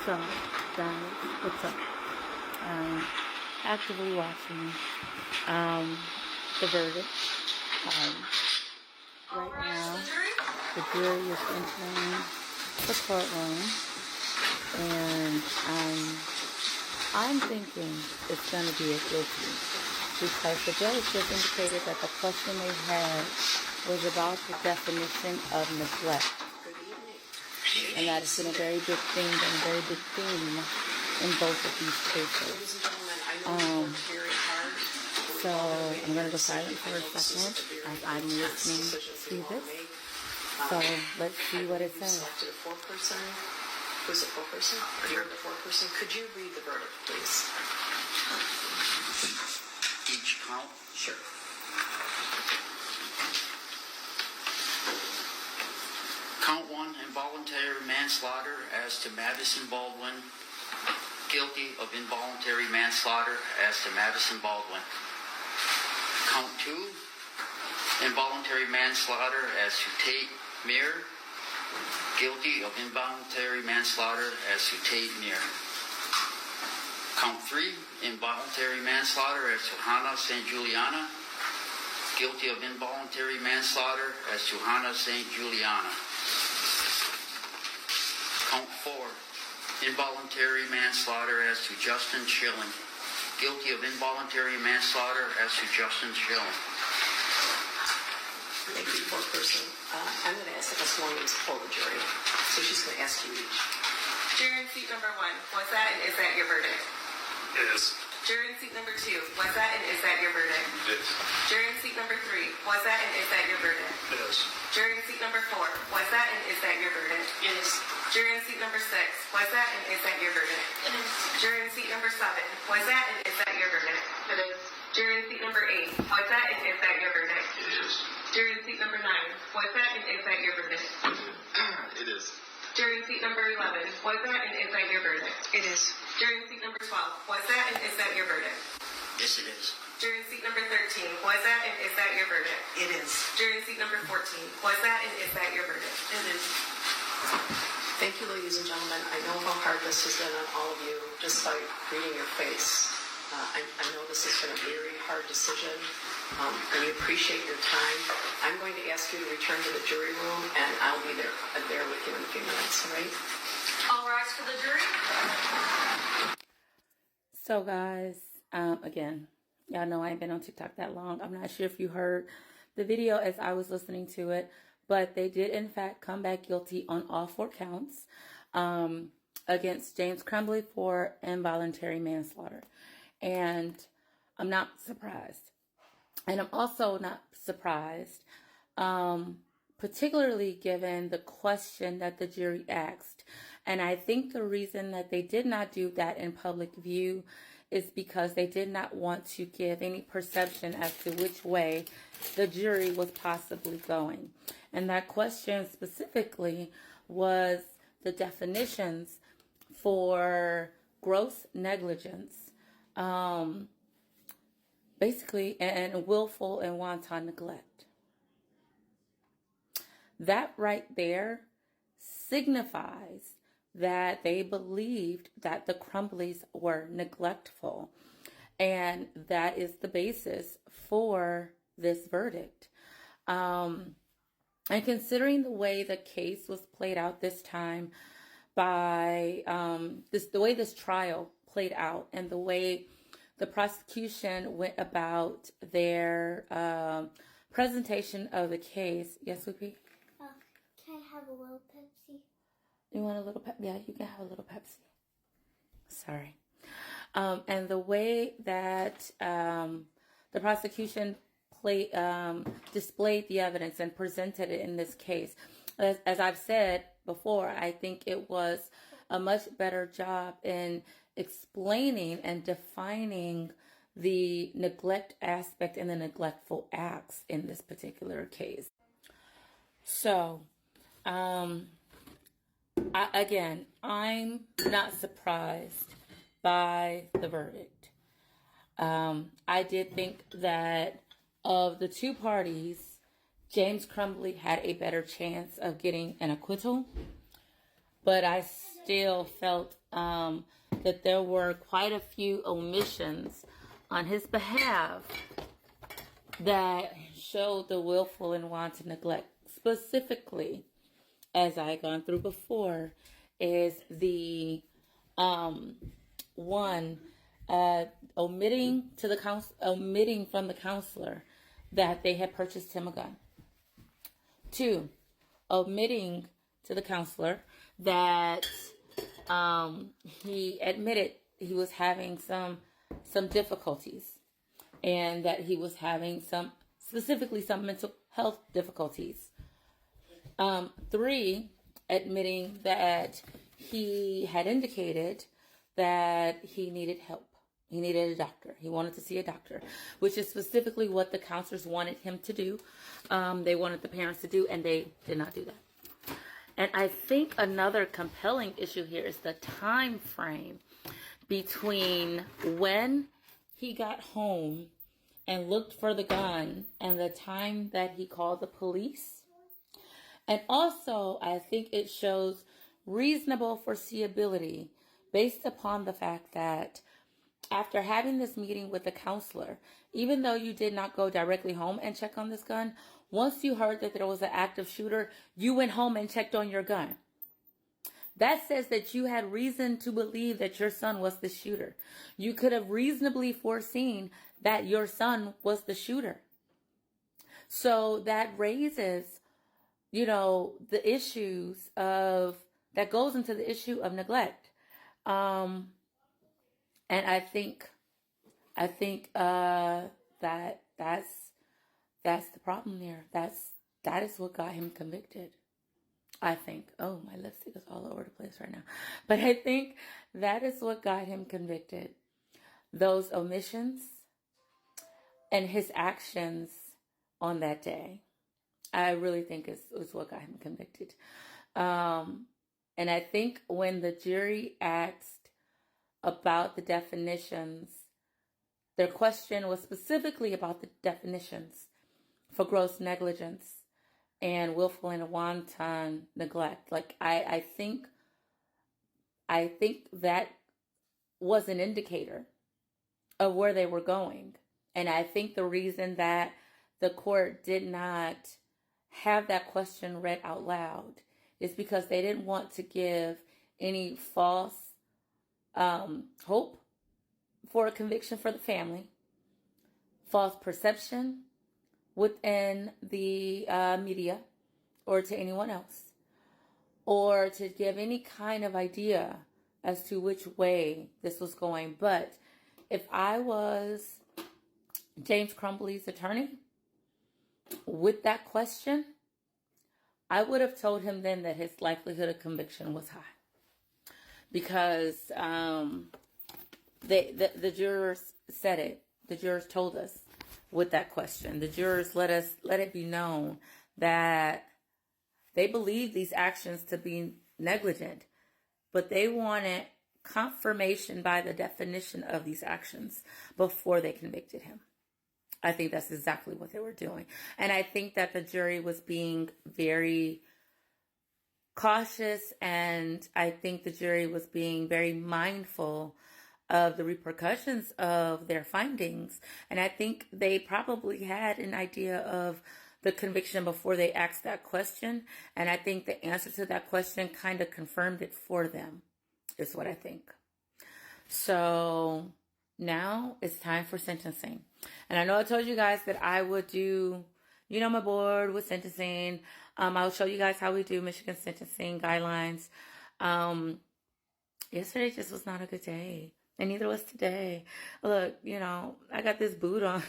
So, guys, what's up? Actively watching the verdict. Right now, the jury is entering the courtroom, and I'm thinking it's going to be a guilty, because the judge just indicated that the question they had was about the definition of neglect. And that has been a very big thing and a very big theme in both of these cases. So I'm going to go silent for a second as I'm listening to this. So let's see what it says. Who's the foreperson? Or you're the foreperson? Could you read the verdict, please? Each count? Sure. Count 1, involuntary manslaughter as to Madison Baldwin. Guilty of involuntary manslaughter as to Madison Baldwin. Count 2, involuntary manslaughter as to Tate Meir. Guilty of involuntary manslaughter as to Tate Meir. Count 3, involuntary manslaughter as to Hannah St. Juliana. Guilty of involuntary manslaughter as to Hannah St. Juliana. Count 4, involuntary manslaughter as to Justin Schilling. Guilty of involuntary manslaughter as to Justin Schilling. Thank you, foreperson. I'm going to ask Ms. Williams to poll the jury. So she's going to ask you each. Jury in seat number 1, was that and is that your verdict? Yes. Jury in seat number 2, was that and is that your verdict? Yes. Jury in seat number 3, was that and is that your verdict? Yes. Jury in seat number 4, was that and is that your verdict? Yes. Jury in seat number 6, was that and is that your verdict? Yes. Jury in seat number 7, was that and is that your verdict? It is. Jury in seat number 8, was that and is that your verdict? It is. Jury in seat number 9, was that and is that your verdict? It is. Jury in seat number 11, was that and is that your verdict? It is. Jury in seat number 12, was that and is that your verdict? Yes, it is. Jury in seat number 13, was that and is that your verdict? It is. Jury in seat number 14, was that and is that your verdict? It is. Thank you, ladies and gentlemen. I know how hard this has been on all of you just by reading your face. I know this has been a very hard decision, and we appreciate your time. I'm going to ask you to return to the jury room, and I'll be there with you in a few minutes, all right? All rise for the jury. So guys, again, y'all know I ain't been on TikTok that long. I'm not sure if you heard the video as I was listening to it, but they did in fact come back guilty on all 4 counts against James Crumbley for involuntary manslaughter. And I'm not surprised. And I'm also not surprised, particularly given the question that the jury asked. And I think the reason that they did not do that in public view is because they did not want to give any perception as to which way the jury was possibly going. And that question specifically was the definitions for gross negligence, basically, and willful and wanton neglect. That right there signifies that they believed that the Crumbleys were neglectful. And that is the basis for this verdict. And considering the way the case was played out this time, by the way this trial played out, and the way the prosecution went about their presentation of the case. Yes, Whoopi? Can I have a little Pepsi? You want a little Pepsi? Yeah, you can have a little Pepsi. Sorry. And the way that the prosecution displayed the evidence and presented it in this case, as I've said before, I think it was a much better job in explaining and defining the neglect aspect and the neglectful acts in this particular case. So, I'm not surprised by the verdict. I did think that of the 2 parties, James Crumbley had a better chance of getting an acquittal. but I still felt that there were quite a few omissions on his behalf that showed the willful and wanton neglect. Specifically, as I had gone through before, is the one omitting from the counselor that they had purchased him a gun. 2, omitting to the counselor that he admitted he was having some difficulties, and that he was having specifically some mental health difficulties. 3, admitting that he had indicated that he needed help. He needed a doctor. He wanted to see a doctor, which is specifically what the counselors wanted him to do. They wanted the parents to do, and they did not do that. And I think another compelling issue here is the time frame between when he got home and looked for the gun and the time that he called the police. And also, I think it shows reasonable foreseeability based upon the fact that after having this meeting with the counselor, even though you did not go directly home and check on this gun, once you heard that there was an active shooter, you went home and checked on your gun. That says that you had reason to believe that your son was the shooter. You could have reasonably foreseen that your son was the shooter. So that raises, the issues that goes into the issue of neglect. And I think that that's the problem there. That is what got him convicted. I think. Oh, my lipstick is all over the place right now. But I think that is what got him convicted. Those omissions and his actions on that day, I really think is what got him convicted. And I think when the jury asked about the definitions, their question was specifically about the definitions for gross negligence and willful and wanton neglect. Like I think that was an indicator of where they were going. And I think the reason that the court did not have that question read out loud is because they didn't want to give any false hope for a conviction for the family, false perception within the media or to anyone else, or to give any kind of idea as to which way this was going. But if I was James Crumbley's attorney with that question, I would have told him then that his likelihood of conviction was high. Because the jurors said it. The jurors told us with that question. The jurors let it be known that they believed these actions to be negligent, but they wanted confirmation by the definition of these actions before they convicted him. I think that's exactly what they were doing. And I think that the jury was being very cautious, and I think the jury was being very mindful of the repercussions of their findings. And I think they probably had an idea of the conviction before they asked that question. And I think the answer to that question kind of confirmed it for them, is what I think. So now it's time for sentencing. And I know I told you guys that I would do, my board with sentencing. I'll show you guys how we do Michigan sentencing guidelines. Yesterday just was not a good day. And neither was today. Look, I got this boot on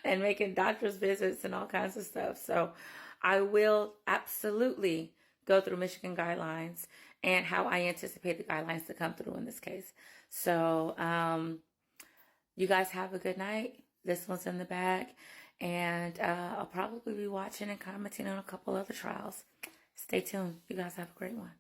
and making doctor's visits and all kinds of stuff. So I will absolutely go through Michigan guidelines and how I anticipate the guidelines to come through in this case. So you guys have a good night. This one's in the bag. And I'll probably be watching and commenting on a couple other trials. Stay tuned. You guys have a great one.